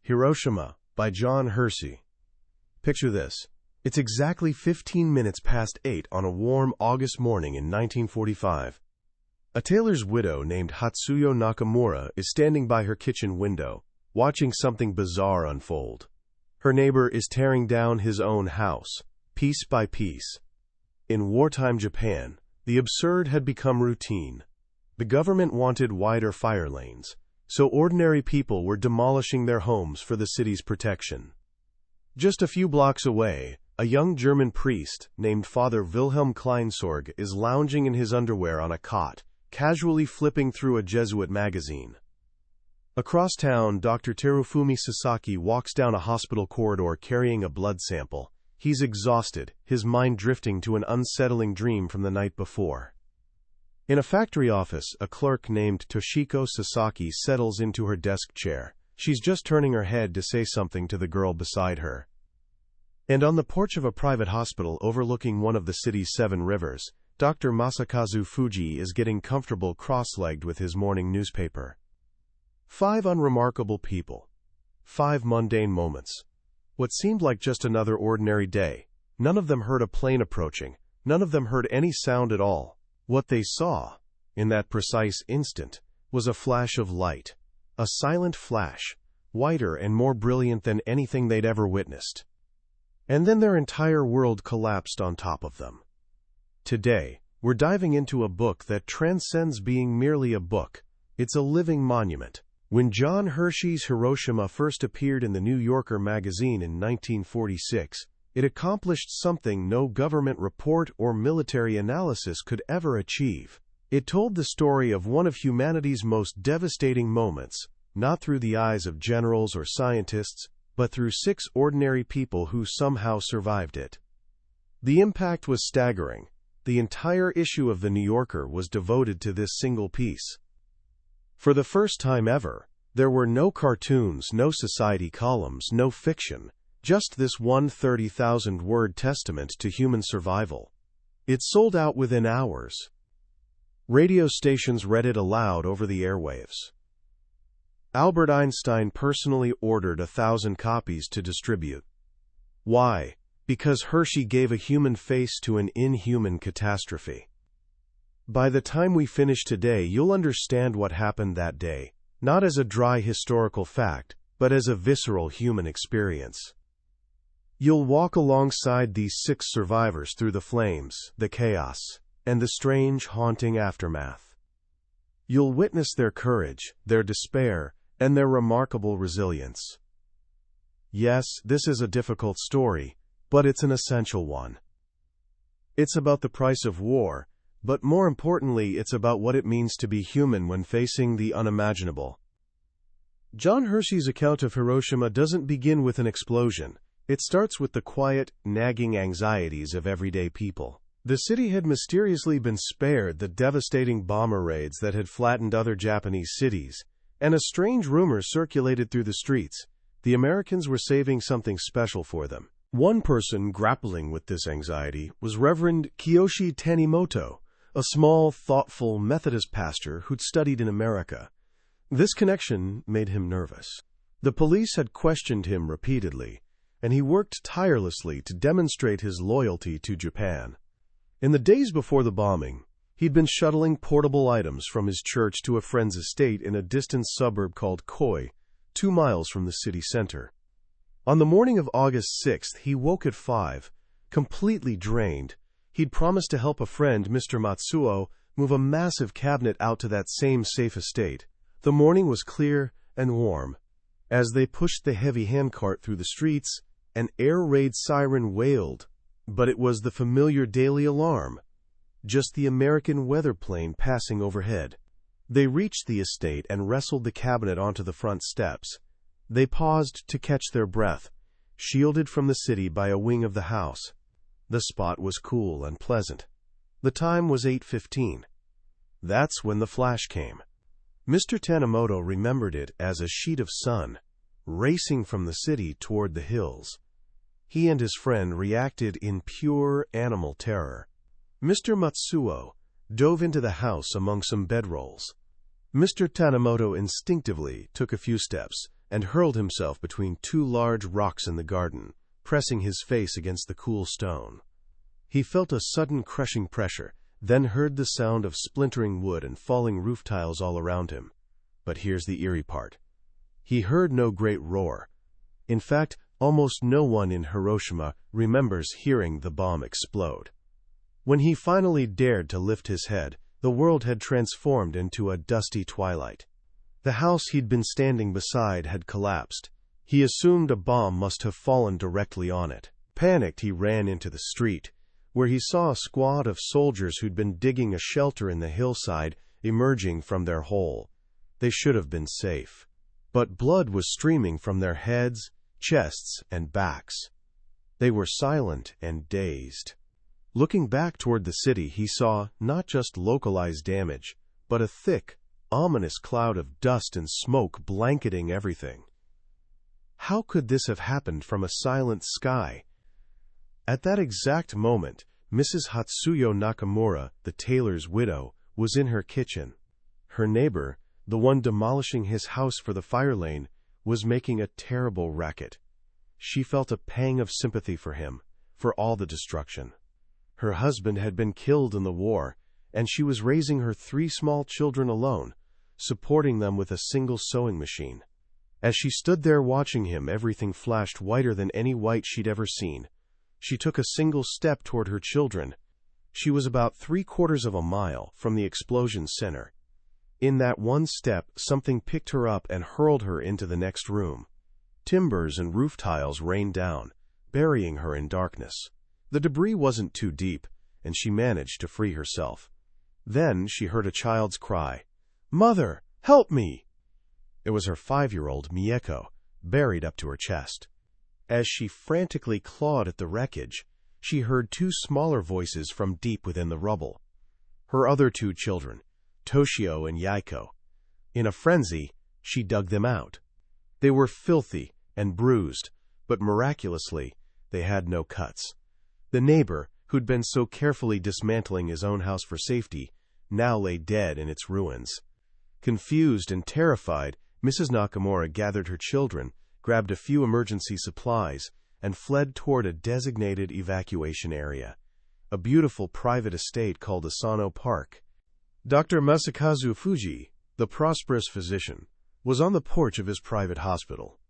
Hiroshima, by John Hersey. Picture this. It's exactly 15 minutes past 8 on a warm August morning in 1945. A tailor's widow named Hatsuyo Nakamura is standing by her kitchen window, watching something bizarre unfold. Her neighbor is tearing down his own house, piece by piece. In wartime Japan, the absurd had become routine. The government wanted wider fire lanes, so ordinary people were demolishing their homes for the city's protection. Just a few blocks away, a young German priest named Father Wilhelm Kleinsorge is lounging in his underwear on a cot, casually flipping through a Jesuit magazine. Across town, Dr. Terufumi Sasaki walks down a hospital corridor carrying a blood sample. He's exhausted, his mind drifting to an unsettling dream from the night before. In a factory office, a clerk named Toshiko Sasaki settles into her desk chair. She's just turning her head to say something to the girl beside her. And on the porch of a private hospital overlooking one of the city's 7 rivers, Dr. Masakazu Fujii is getting comfortable cross-legged with his morning newspaper. 5 unremarkable people. 5 mundane moments. What seemed like just another ordinary day. None of them heard a plane approaching. None of them heard any sound at all. What they saw, in that precise instant, was a flash of light. A silent flash, whiter and more brilliant than anything they'd ever witnessed. And then their entire world collapsed on top of them. Today, we're diving into a book that transcends being merely a book. It's a living monument. When John Hersey's Hiroshima first appeared in the New Yorker magazine in 1946, it accomplished something no government report or military analysis could ever achieve. It told the story of one of humanity's most devastating moments, not through the eyes of generals or scientists, but through 6 ordinary people who somehow survived it. The impact was staggering. The entire issue of the New Yorker was devoted to this single piece. For the first time ever, there were no cartoons, no society columns, no fiction, just this one 30,000-word testament to human survival. It sold out within hours. Radio stations read it aloud over the airwaves. Albert Einstein personally ordered 1,000 copies to distribute. Why? Because Hershey gave a human face to an inhuman catastrophe. By the time we finish today, you'll understand what happened that day, not as a dry historical fact, but as a visceral human experience. You'll walk alongside these 6 survivors through the flames, the chaos, and the strange, haunting aftermath. You'll witness their courage, their despair, and their remarkable resilience. Yes, this is a difficult story, but it's an essential one. It's about the price of war, but more importantly, it's about what it means to be human when facing the unimaginable. John Hersey's account of Hiroshima doesn't begin with an explosion. It starts with the quiet, nagging anxieties of everyday people. The city had mysteriously been spared the devastating bomber raids that had flattened other Japanese cities, and a strange rumor circulated through the streets. The Americans were saving something special for them. One person grappling with this anxiety was Reverend Kiyoshi Tanimoto, a small, thoughtful Methodist pastor who'd studied in America. This connection made him nervous. The police had questioned him repeatedly, and he worked tirelessly to demonstrate his loyalty to Japan. In the days before the bombing, he'd been shuttling portable items from his church to a friend's estate in a distant suburb called Koi, 2 miles from the city center. On the morning of August 6th, he woke at 5, completely drained. He'd promised to help a friend, Mr. Matsuo, move a massive cabinet out to that same safe estate. The morning was clear and warm. As they pushed the heavy handcart through the streets, an air raid siren wailed, but it was the familiar daily alarm, just the American weather plane passing overhead. They reached the estate and wrestled the cabinet onto the front steps. They paused to catch their breath, shielded from the city by a wing of the house. The spot was cool and pleasant. The time was 8:15. That's when the flash came. Mr. Tanimoto remembered it as a sheet of sun, racing from the city toward the hills. He and his friend reacted in pure animal terror. Mr. Matsuo dove into the house among some bedrolls. Mr. Tanimoto instinctively took a few steps, and hurled himself between two large rocks in the garden, pressing his face against the cool stone. He felt a sudden crushing pressure, then heard the sound of splintering wood and falling roof tiles all around him. But here's the eerie part. He heard no great roar. In fact, almost no one in Hiroshima remembers hearing the bomb explode. When he finally dared to lift his head, the world had transformed into a dusty twilight. The house he'd been standing beside had collapsed. He assumed a bomb must have fallen directly on it. Panicked, he ran into the street, where he saw a squad of soldiers who'd been digging a shelter in the hillside emerging from their hole. They should have been safe. But blood was streaming from their heads, chests, and backs. They were silent and dazed. Looking back toward the city, he saw not just localized damage, but a thick, ominous cloud of dust and smoke blanketing everything. How could this have happened from a silent sky? At that exact moment, Mrs. Hatsuyo Nakamura, the tailor's widow, was in her kitchen. Her neighbor, the one demolishing his house for the fire lane, was making a terrible racket. She felt a pang of sympathy for him, for all the destruction. Her husband had been killed in the war, and she was raising her 3 small children alone, supporting them with a single sewing machine. As she stood there watching him, everything flashed whiter than any white she'd ever seen. She took a single step toward her children. She was about 3/4 of a mile from the explosion's center. In that one step, something picked her up and hurled her into the next room. Timbers and roof tiles rained down, burying her in darkness. The debris wasn't too deep, and she managed to free herself. Then she heard a child's cry, "Mother, help me!" It was her 5-year-old Mieko, buried up to her chest. As she frantically clawed at the wreckage, she heard 2 smaller voices from deep within the rubble. Her other 2 children, Toshio and Yaiko. In a frenzy, she dug them out. They were filthy and bruised, but miraculously, they had no cuts. The neighbor, who'd been so carefully dismantling his own house for safety, now lay dead in its ruins. Confused and terrified, Mrs. Nakamura gathered her children, grabbed a few emergency supplies, and fled toward a designated evacuation area, a beautiful private estate called Asano Park. Dr. Masakazu Fujii, the prosperous physician, was on the porch of his private hospital.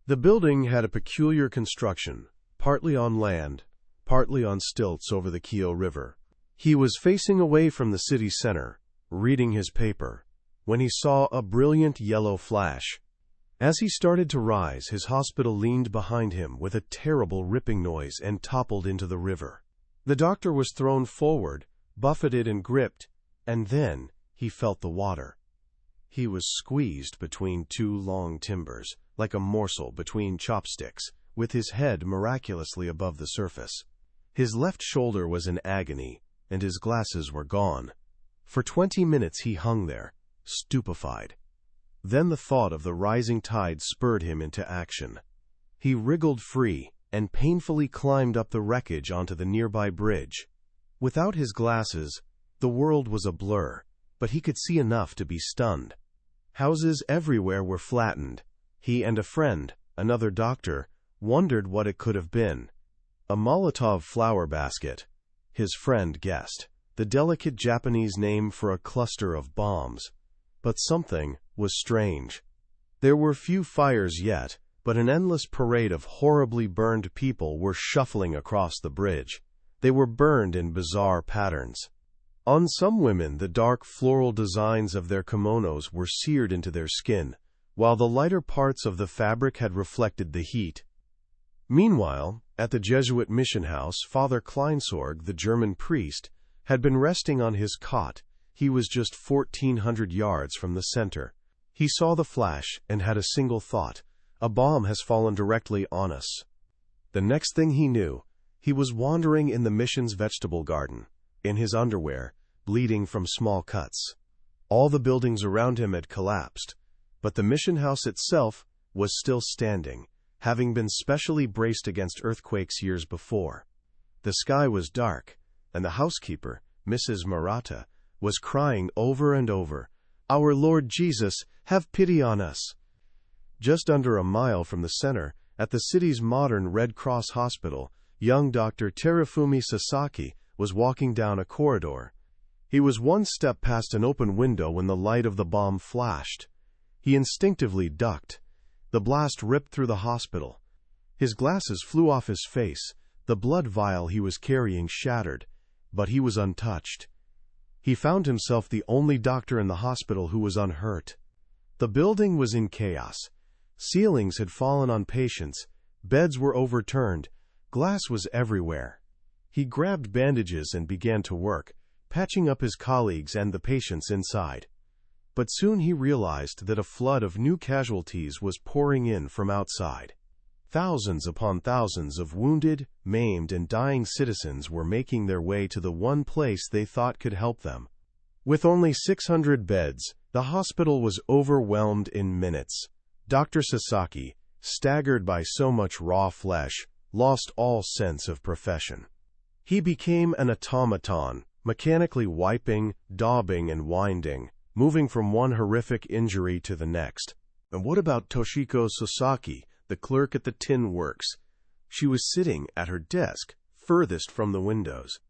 The building had a peculiar construction, partly on land, partly on stilts over the Kyo River. He was facing away from the city center, reading his paper, when he saw a brilliant yellow flash. As he started to rise, his hospital leaned behind him with a terrible ripping noise and toppled into the river. The doctor was thrown forward, buffeted and gripped, and then he felt the water. He was squeezed between 2 long timbers, like a morsel between chopsticks, with his head miraculously above the surface. His left shoulder was in agony, and his glasses were gone. For 20 minutes he hung there, stupefied. Then the thought of the rising tide spurred him into action. He wriggled free and painfully climbed up the wreckage onto the nearby bridge. Without his glasses, the world was a blur, but he could see enough to be stunned. Houses everywhere were flattened. He and a friend, another doctor, wondered what it could have been. A Molotov flower basket, his friend guessed, the delicate Japanese name for a cluster of bombs. But something was strange. There were few fires yet, but an endless parade of horribly burned people were shuffling across the bridge. They were burned in bizarre patterns. On some women, the dark floral designs of their kimonos were seared into their skin, while the lighter parts of the fabric had reflected the heat. Meanwhile, at the Jesuit mission house, Father Kleinsorge, the German priest, had been resting on his cot. He was just 1,400 yards from the center. He saw the flash and had a single thought: a bomb has fallen directly on us. The next thing he knew, he was wandering in the mission's vegetable garden, in his underwear, bleeding from small cuts. All the buildings around him had collapsed, but the mission house itself was still standing, having been specially braced against earthquakes years before. The sky was dark, and the housekeeper, Mrs. Murata, was crying over and over, "Our Lord Jesus, have pity on us." Just under a mile from the center, at the city's modern Red Cross hospital, young Dr. Terafumi Sasaki was walking down a corridor. He was one step past an open window when the light of the bomb flashed. He instinctively ducked. The blast ripped through the hospital. His glasses flew off his face, the blood vial he was carrying shattered, but he was untouched. He found himself the only doctor in the hospital who was unhurt. The building was in chaos. Ceilings had fallen on patients, beds were overturned, glass was everywhere. He grabbed bandages and began to work, patching up his colleagues and the patients inside. But soon he realized that a flood of new casualties was pouring in from outside. Thousands upon thousands of wounded, maimed, and dying citizens were making their way to the one place they thought could help them. With only 600 beds, the hospital was overwhelmed in minutes. Dr. Sasaki, staggered by so much raw flesh, lost all sense of profession. He became an automaton, mechanically wiping, daubing, and winding, moving from one horrific injury to the next. And what about Toshiko Sasaki, the clerk at the tin works? She was sitting at her desk, furthest from the windows.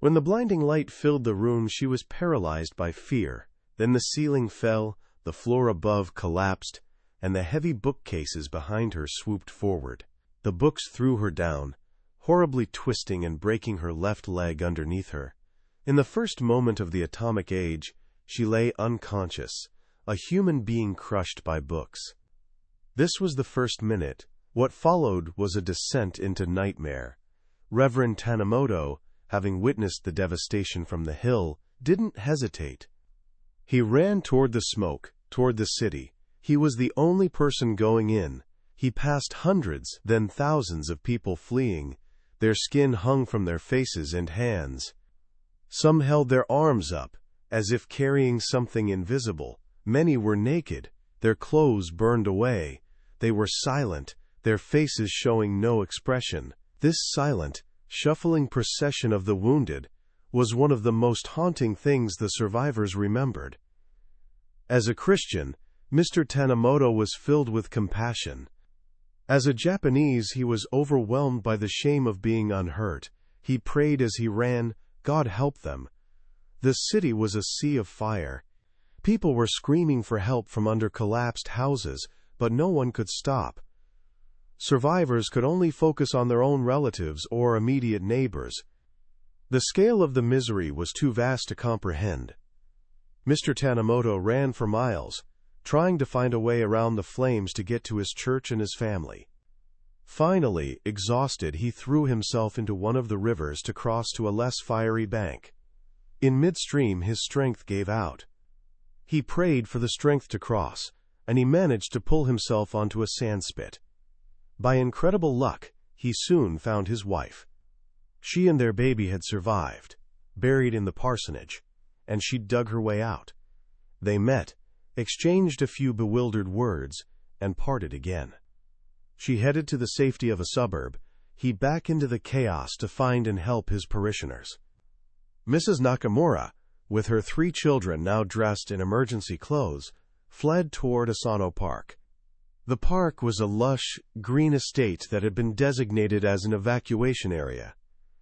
When the blinding light filled the room, she was paralyzed by fear. Then the ceiling fell, the floor above collapsed, and the heavy bookcases behind her swooped forward. The books threw her down, horribly twisting and breaking her left leg underneath her. In the first moment of the atomic age, she lay unconscious, a human being crushed by books. This was the first minute. What followed was a descent into nightmare. Reverend Tanimoto, having witnessed the devastation from the hill, didn't hesitate. He ran toward the smoke, toward the city. He was the only person going in. He passed hundreds, then thousands of people fleeing. Their skin hung from their faces and hands. Some held their arms up, as if carrying something invisible. Many were naked, their clothes burned away. They were silent, their faces showing no expression. This silent, shuffling procession of the wounded was one of the most haunting things the survivors remembered. As a Christian, Mr. Tanimoto was filled with compassion. As a Japanese, he was overwhelmed by the shame of being unhurt. He prayed as he ran, "God help them." The city was a sea of fire. People were screaming for help from under collapsed houses, but no one could stop. Survivors could only focus on their own relatives or immediate neighbors. The scale of the misery was too vast to comprehend. Mr. Tanimoto ran for miles, trying to find a way around the flames to get to his church and his family. Finally, exhausted, he threw himself into one of the rivers to cross to a less fiery bank. In midstream, his strength gave out. He prayed for the strength to cross, and he managed to pull himself onto a sandspit. By incredible luck, he soon found his wife. She and their baby had survived, buried in the parsonage, and she'd dug her way out. They met, exchanged a few bewildered words, and parted again. She headed to the safety of a suburb, he back into the chaos to find and help his parishioners. Mrs. Nakamura, with her 3 children now dressed in emergency clothes, fled toward Asano Park. The park was a lush, green estate that had been designated as an evacuation area.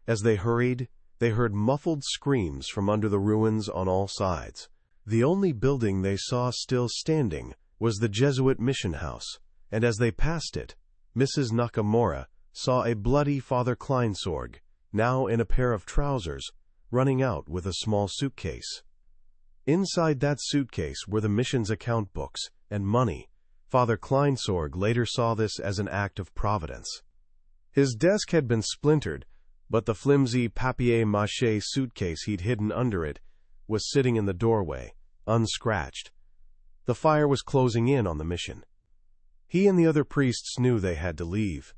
As they hurried, they heard muffled screams from under the ruins on all sides. The only building they saw still standing was the Jesuit mission house, and as they passed it, Mrs. Nakamura saw a bloody Father Kleinsorge, now in a pair of trousers, running out with a small suitcase. Inside that suitcase were the mission's account books and money. Father Kleinsorge later saw this as an act of providence. His desk had been splintered, but the flimsy papier-mâché suitcase he'd hidden under it was sitting in the doorway, unscratched. The fire was closing in on the mission. He and the other priests knew they had to leave.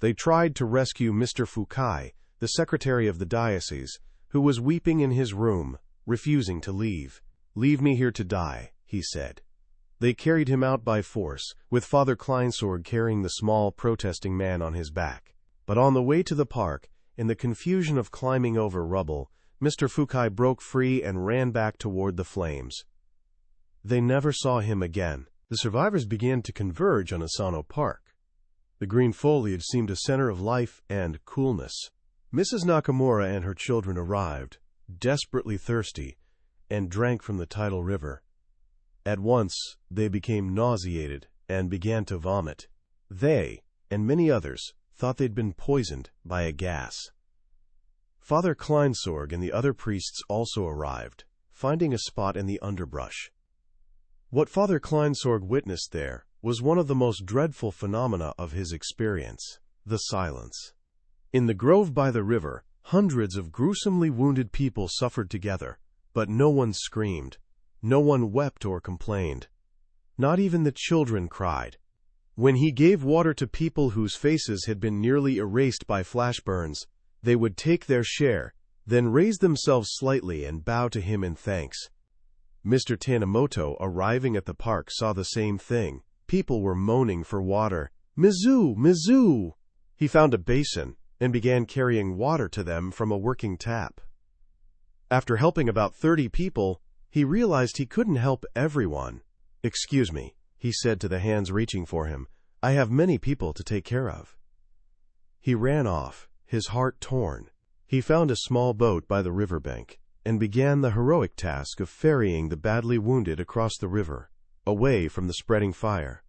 They tried to rescue Mr. Fujii, the secretary of the diocese, who was weeping in his room, refusing to leave. "Leave me here to die," he said. They carried him out by force, with Father Kleinsorge carrying the small, protesting man on his back. But on the way to the park, in the confusion of climbing over rubble, Mr. Fujii broke free and ran back toward the flames. They never saw him again. The survivors began to converge on Asano Park. The green foliage seemed a center of life and coolness. Mrs. Nakamura and her children arrived, desperately thirsty, and drank from the tidal river. At once, they became nauseated and began to vomit. They, and many others, thought they'd been poisoned by a gas. Father Kleinsorge and the other priests also arrived, finding a spot in the underbrush. What Father Kleinsorge witnessed there was one of the most dreadful phenomena of his experience, the silence. In the grove by the river, hundreds of gruesomely wounded people suffered together, but no one screamed, no one wept or complained. Not even the children cried. When he gave water to people whose faces had been nearly erased by flash burns, they would take their share, then raise themselves slightly and bow to him in thanks. Mr. Tanimoto, arriving at the park, saw the same thing. People were moaning for water. "Mizu! Mizu!" He found a basin and began carrying water to them from a working tap. After helping about 30 people, he realized he couldn't help everyone. "Excuse me," he said to the hands reaching for him. "I have many people to take care of." He ran off, his heart torn. He found a small boat by the riverbank and began the heroic task of ferrying the badly wounded across the river, away from the spreading fire.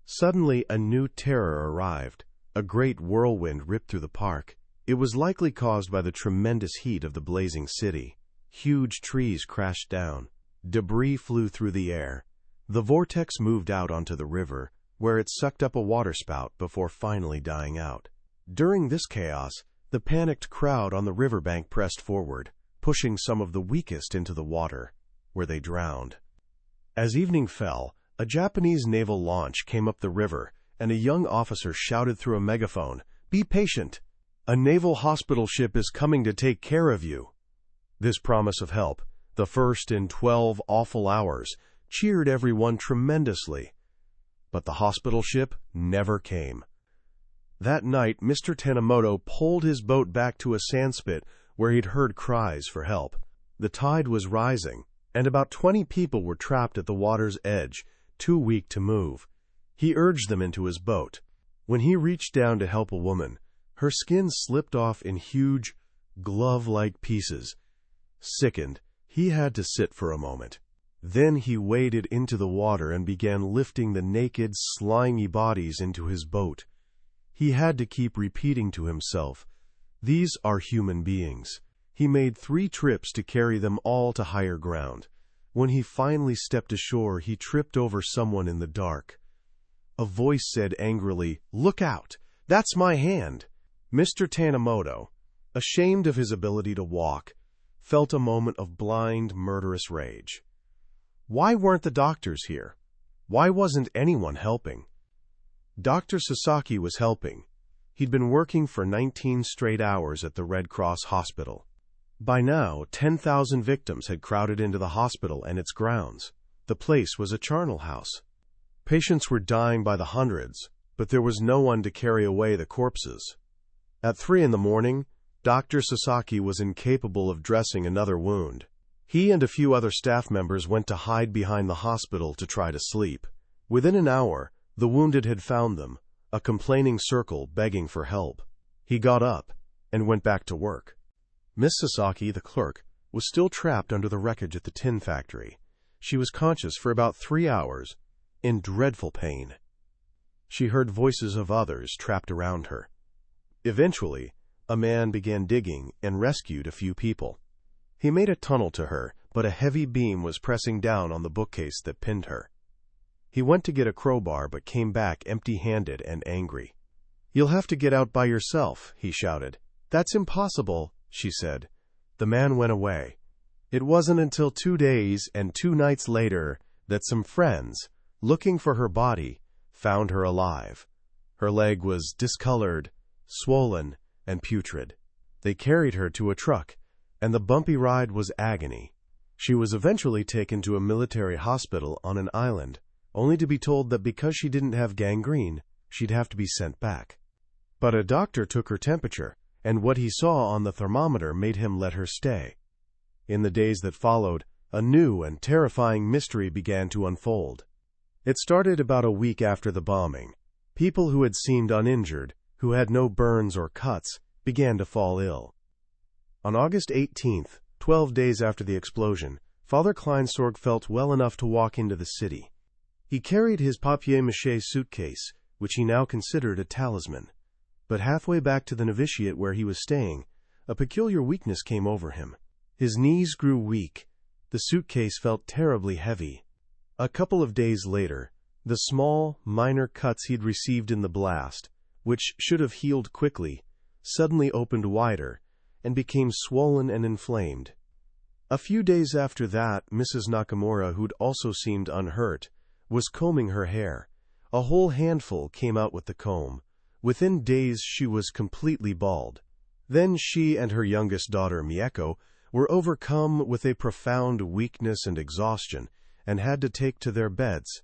Suddenly, a new terror arrived. A great whirlwind ripped through the park. It was likely caused by the tremendous heat of the blazing city. Huge trees crashed down. Debris flew through the air. The vortex moved out onto the river, where it sucked up a waterspout before finally dying out. During this chaos, the panicked crowd on the riverbank pressed forward, pushing some of the weakest into the water, where they drowned. As evening fell, a Japanese naval launch came up the river, and a young officer shouted through a megaphone, "Be patient! A naval hospital ship is coming to take care of you." This promise of help, the first in 12 awful hours, cheered everyone tremendously. But the hospital ship never came. That night, Mr. Tanimoto poled his boat back to a sandspit where he'd heard cries for help. The tide was rising, and about 20 people were trapped at the water's edge, too weak to move. He urged them into his boat. When he reached down to help a woman, her skin slipped off in huge, glove-like pieces. Sickened, he had to sit for a moment. Then he waded into the water and began lifting the naked, slimy bodies into his boat. He had to keep repeating to himself, "These are human beings." He made 3 trips to carry them all to higher ground. When he finally stepped ashore, he tripped over someone in the dark. A voice said angrily, "Look out! That's my hand!" Mr. Tanimoto, ashamed of his ability to walk, felt a moment of blind, murderous rage. Why weren't the doctors here? Why wasn't anyone helping? Dr. Sasaki was helping. He'd been working for 19 straight hours at the Red Cross hospital. By now, 10,000 victims had crowded into the hospital and its grounds. The place was a charnel house. Patients were dying by the hundreds, but there was no one to carry away the corpses. At 3 in the morning, Dr. Sasaki was incapable of dressing another wound. He and a few other staff members went to hide behind the hospital to try to sleep. Within an hour, the wounded had found them, a complaining circle begging for help. He got up and went back to work. Miss Sasaki, the clerk, was still trapped under the wreckage at the tin factory. She was conscious for about 3 hours, in dreadful pain. She heard voices of others trapped around her. Eventually, a man began digging and rescued a few people. He made a tunnel to her, but a heavy beam was pressing down on the bookcase that pinned her. He went to get a crowbar but came back empty-handed and angry. "You'll have to get out by yourself," he shouted. "That's impossible," she said. The man went away. It wasn't until 2 days and 2 nights later that some friends, looking for her body, found her alive. Her leg was discolored, swollen, and putrid. They carried her to a truck, and the bumpy ride was agony. She was eventually taken to a military hospital on an island, only to be told that because she didn't have gangrene, she'd have to be sent back. But a doctor took her temperature, and what he saw on the thermometer made him let her stay. In the days that followed, a new and terrifying mystery began to unfold. It started about a week after the bombing. People who had seemed uninjured, who had no burns or cuts, began to fall ill. On August 18th, 12 days after the explosion, Father Kleinsorge felt well enough to walk into the city. He carried his papier-mâché suitcase, which he now considered a talisman. But halfway back to the novitiate where he was staying, a peculiar weakness came over him. His knees grew weak. The suitcase felt terribly heavy. A couple of days later, the small, minor cuts he'd received in the blast, which should have healed quickly, suddenly opened wider and became swollen and inflamed. A few days after that, Mrs. Nakamura, who'd also seemed unhurt, was combing her hair. A whole handful came out with the comb. Within days she was completely bald. Then she and her youngest daughter, Mieko, were overcome with a profound weakness and exhaustion, and had to take to their beds.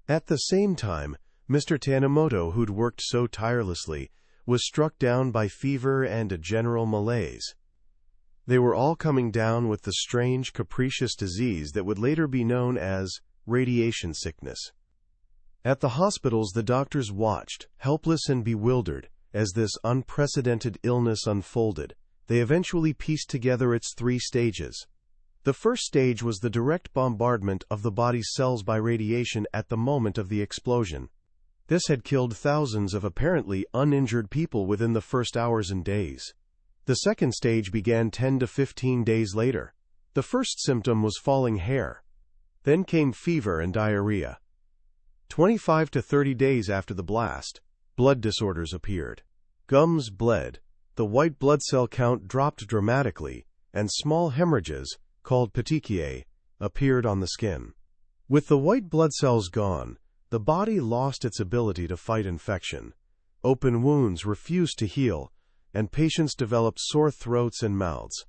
At the same time, Mr. Tanimoto, who'd worked so tirelessly, was struck down by fever and a general malaise. They were all coming down with the strange, capricious disease that would later be known as radiation sickness. At the hospitals, the doctors watched, helpless and bewildered, as this unprecedented illness unfolded. They eventually pieced together its 3 stages. The first stage was the direct bombardment of the body's cells by radiation at the moment of the explosion. This had killed thousands of apparently uninjured people within the first hours and days. The second stage began 10 to 15 days later. The first symptom was falling hair. Then came fever and diarrhea. 25 to 30 days after the blast, blood disorders appeared. Gums bled, the white blood cell count dropped dramatically, and small hemorrhages, called petechiae, appeared on the skin. With the white blood cells gone, the body lost its ability to fight infection. Open wounds refused to heal, and patients developed sore throats and mouths.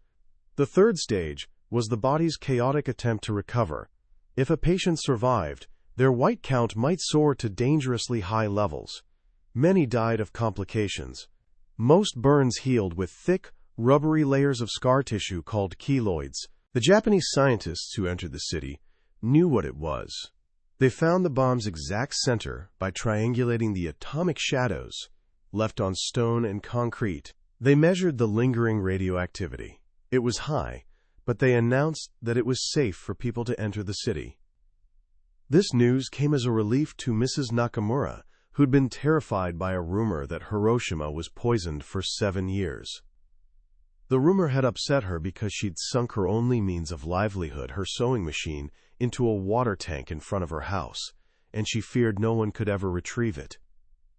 The third stage was the body's chaotic attempt to recover. If a patient survived, their white count might soar to dangerously high levels. Many died of complications. Most burns healed with thick, rubbery layers of scar tissue called keloids. The Japanese scientists who entered the city knew what it was. They found the bomb's exact center by triangulating the atomic shadows left on stone and concrete. They measured the lingering radioactivity. It was high, but they announced that it was safe for people to enter the city. This news came as a relief to Mrs. Nakamura, who'd been terrified by a rumor that Hiroshima was poisoned for 7 years. The rumor had upset her because she'd sunk her only means of livelihood, her sewing machine, into a water tank in front of her house, and she feared no one could ever retrieve it.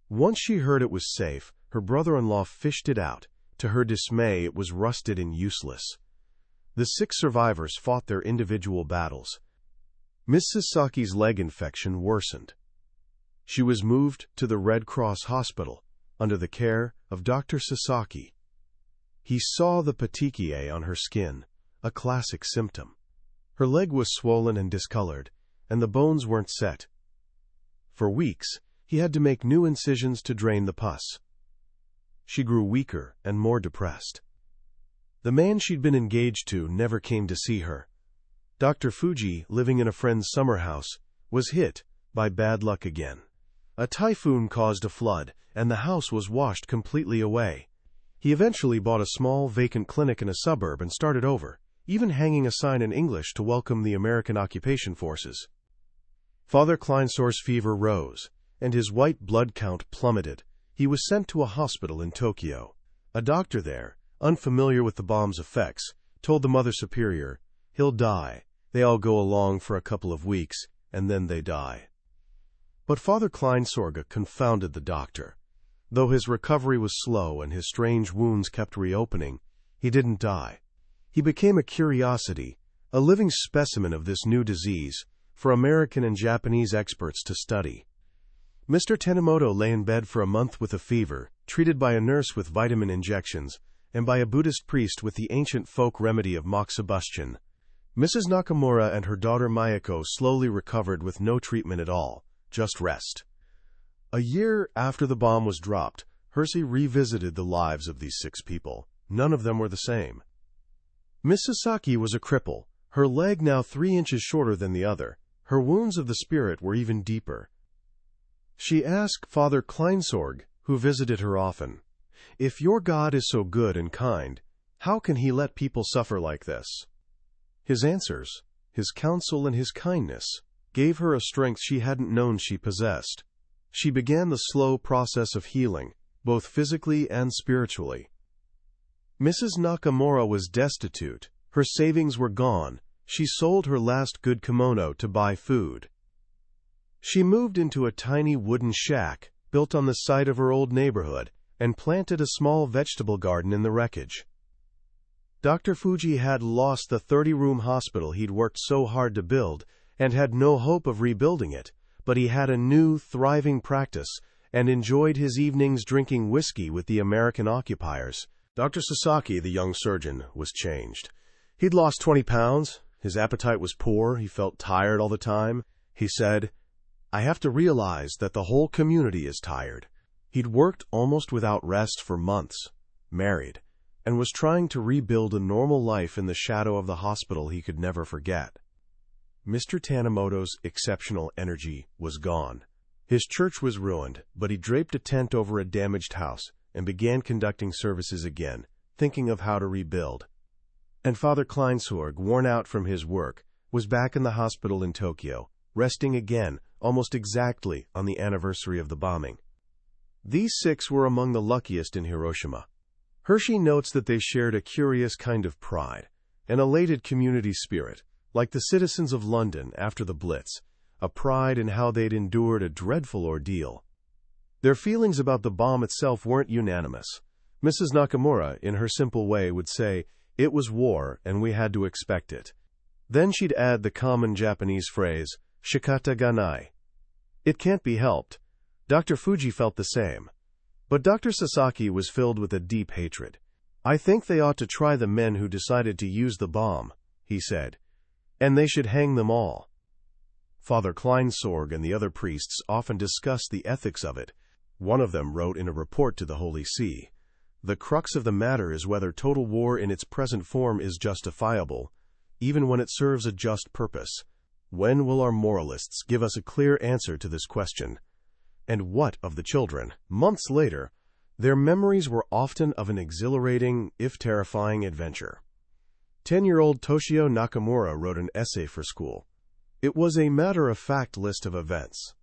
Once she heard it was safe, her brother-in-law fished it out. To her dismay, it was rusted and useless. The 6 survivors fought their individual battles. Miss Sasaki's leg infection worsened. She was moved to the Red Cross hospital under the care of Dr. Sasaki. He saw the petechiae on her skin, a classic symptom. Her leg was swollen and discolored, and the bones weren't set. For weeks, he had to make new incisions to drain the pus. She grew weaker and more depressed. The man she'd been engaged to never came to see her. Dr. Fujii, living in a friend's summer house, was hit by bad luck again. A typhoon caused a flood, and the house was washed completely away. He eventually bought a small, vacant clinic in a suburb and started over, even hanging a sign in English to welcome the American occupation forces. Father Kleinsorge's fever rose, and his white blood count plummeted. He was sent to a hospital in Tokyo. A doctor there, unfamiliar with the bomb's effects, told the Mother Superior, "He'll die. They all go along for a couple of weeks, and then they die." But Father Kleinsorge confounded the doctor. Though his recovery was slow and his strange wounds kept reopening, he didn't die. He became a curiosity, a living specimen of this new disease, for American and Japanese experts to study. Mr. Tanimoto lay in bed for a month with a fever, treated by a nurse with vitamin injections, and by a Buddhist priest with the ancient folk remedy of moxibustion. Mrs. Nakamura and her daughter Mieko slowly recovered with no treatment at all, just rest. A year after the bomb was dropped, Hersey revisited the lives of these 6 people. None of them were the same. Miss Sasaki was a cripple, her leg now 3 inches shorter than the other. Her wounds of the spirit were even deeper. She asked Father Kleinsorge, who visited her often, "If your God is so good and kind, how can he let people suffer like this?" His answers, his counsel and his kindness, gave her a strength she hadn't known she possessed. She began the slow process of healing, both physically and spiritually. Mrs. Nakamura was destitute. Her savings were gone. She sold her last good kimono to buy food. She moved into a tiny wooden shack, built on the site of her old neighborhood, and planted a small vegetable garden in the wreckage. Dr. Fujii had lost the 30-room hospital he'd worked so hard to build and had no hope of rebuilding it, but he had a new, thriving practice and enjoyed his evenings drinking whiskey with the American occupiers. Dr. Sasaki, the young surgeon, was changed. He'd lost 20 pounds. His appetite was poor. He felt tired all the time. He said, "I have to realize that the whole community is tired." He'd worked almost without rest for months, married, and was trying to rebuild a normal life in the shadow of the hospital he could never forget. Mr. Tanimoto's exceptional energy was gone. His church was ruined, but he draped a tent over a damaged house and began conducting services again, thinking of how to rebuild. And Father Kleinsorge, worn out from his work, was back in the hospital in Tokyo, resting again, almost exactly on the anniversary of the bombing. These 6 were among the luckiest in Hiroshima. Hersey notes that they shared a curious kind of pride, an elated community spirit, like the citizens of London after the Blitz, a pride in how they'd endured a dreadful ordeal. Their feelings about the bomb itself weren't unanimous. Mrs. Nakamura, in her simple way, would say, "It was war, and we had to expect it." Then she'd add the common Japanese phrase, "shikata ga nai." It can't be helped. Dr. Fujii felt the same. But Dr. Sasaki was filled with a deep hatred. "I think they ought to try the men who decided to use the bomb," he said, "and they should hang them all." Father Kleinsorge and the other priests often discussed the ethics of it. One of them wrote in a report to the Holy See, "The crux of the matter is whether total war in its present form is justifiable, even when it serves a just purpose. When will our moralists give us a clear answer to this question? And what of the children?" Months later, their memories were often of an exhilarating, if terrifying, adventure. 10-year-old Toshio Nakamura wrote an essay for school. It was a matter-of-fact list of events.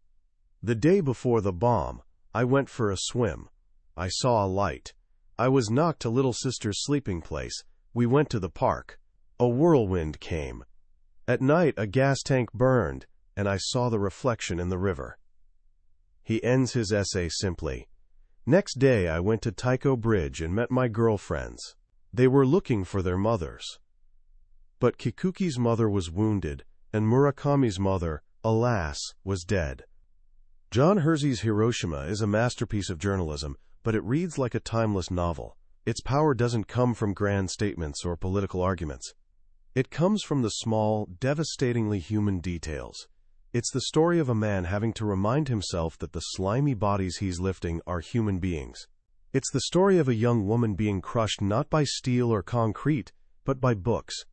"The day before the bomb, I went for a swim. I saw a light. I was knocked to little sister's sleeping place. We went to the park. A whirlwind came. At night, a gas tank burned, and I saw the reflection in the river." He ends his essay simply, "Next day, I went to Taiko Bridge and met my girlfriends. They were looking for their mothers. But Kikuki's mother was wounded, and Murakami's mother, alas, was dead." John Hersey's Hiroshima is a masterpiece of journalism, but it reads like a timeless novel. Its power doesn't come from grand statements or political arguments. It comes from the small, devastatingly human details. It's the story of a man having to remind himself that the slimy bodies he's lifting are human beings. It's the story of a young woman being crushed not by steel or concrete, but by books.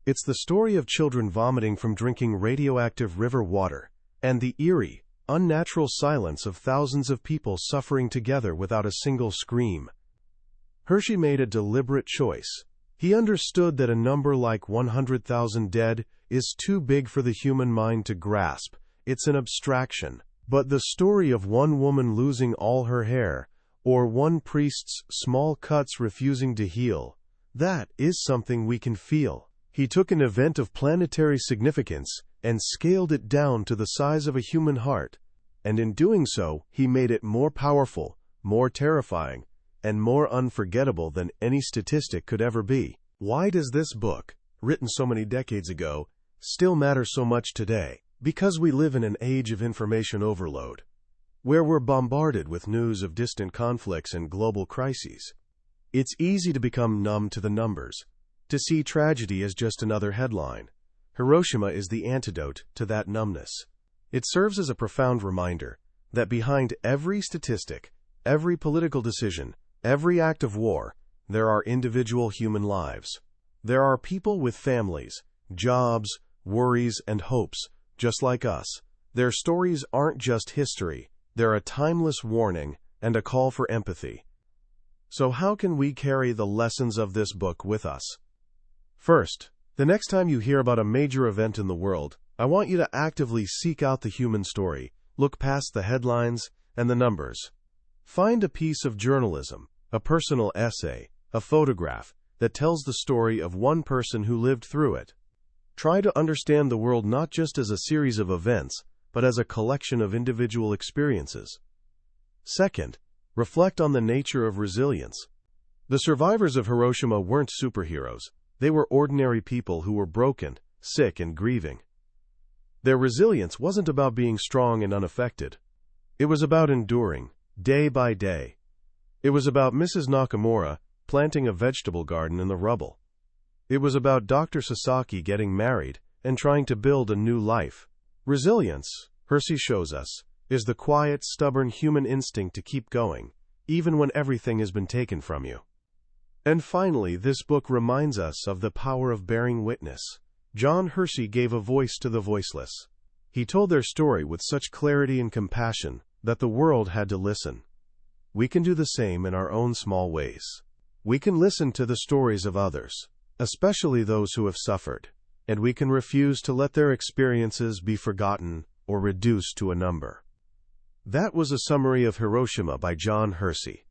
It's the story of children vomiting from drinking radioactive river water, and the eerie, unnatural silence of thousands of people suffering together without a single scream. Hersey made a deliberate choice. He understood that a number like 100,000 dead is too big for the human mind to grasp. It's an abstraction. But the story of one woman losing all her hair, or one priest's small cuts refusing to heal, that is something we can feel. He took an event of planetary significance and scaled it down to the size of a human heart, and in doing so, he made it more powerful, more terrifying, and more unforgettable than any statistic could ever be. Why does this book, written so many decades ago, still matter so much today? Because we live in an age of information overload, where we're bombarded with news of distant conflicts and global crises. It's easy to become numb to the numbers, to see tragedy as just another headline. Hiroshima is the antidote to that numbness. It serves as a profound reminder that behind every statistic, every political decision, every act of war, there are individual human lives. There are people with families, jobs, worries, and hopes, just like us. Their stories aren't just history, they're a timeless warning and a call for empathy. So how can we carry the lessons of this book with us? First, the next time you hear about a major event in the world, I want you to actively seek out the human story, look past the headlines and the numbers. Find a piece of journalism, a personal essay, a photograph that tells the story of one person who lived through it. Try to understand the world not just as a series of events, but as a collection of individual experiences. Second, reflect on the nature of resilience. The survivors of Hiroshima weren't superheroes. They were ordinary people who were broken, sick, and grieving. Their resilience wasn't about being strong and unaffected. It was about enduring, day by day. It was about Mrs. Nakamura planting a vegetable garden in the rubble. It was about Dr. Sasaki getting married and trying to build a new life. Resilience, Hersey shows us, is the quiet, stubborn human instinct to keep going, even when everything has been taken from you. And finally, this book reminds us of the power of bearing witness. John Hersey gave a voice to the voiceless. He told their story with such clarity and compassion that the world had to listen. We can do the same in our own small ways. We can listen to the stories of others, especially those who have suffered, and we can refuse to let their experiences be forgotten or reduced to a number. That was a summary of Hiroshima by John Hersey.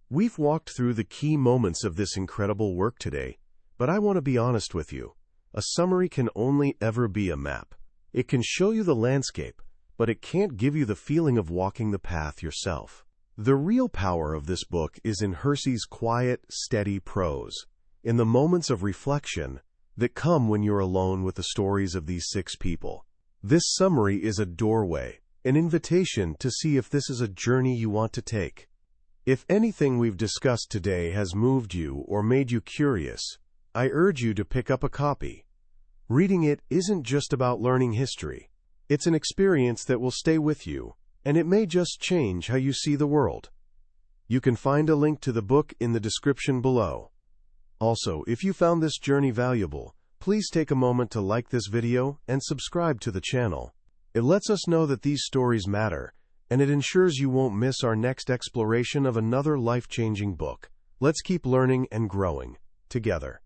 We've walked through the key moments of this incredible work today, but I want to be honest with you. A summary can only ever be a map. It can show you the landscape, but it can't give you the feeling of walking the path yourself. The real power of this book is in Hersey's quiet, steady prose, in the moments of reflection that come when you're alone with the stories of these 6 people. This summary is a doorway, an invitation to see if this is a journey you want to take. If anything we've discussed today has moved you or made you curious, I urge you to pick up a copy. Reading it isn't just about learning history. It's an experience that will stay with you, and it may just change how you see the world. You can find a link to the book in the description below. Also, if you found this journey valuable, please take a moment to like this video and subscribe to the channel. It lets us know that these stories matter, and it ensures you won't miss our next exploration of another life-changing book. Let's keep learning and growing together.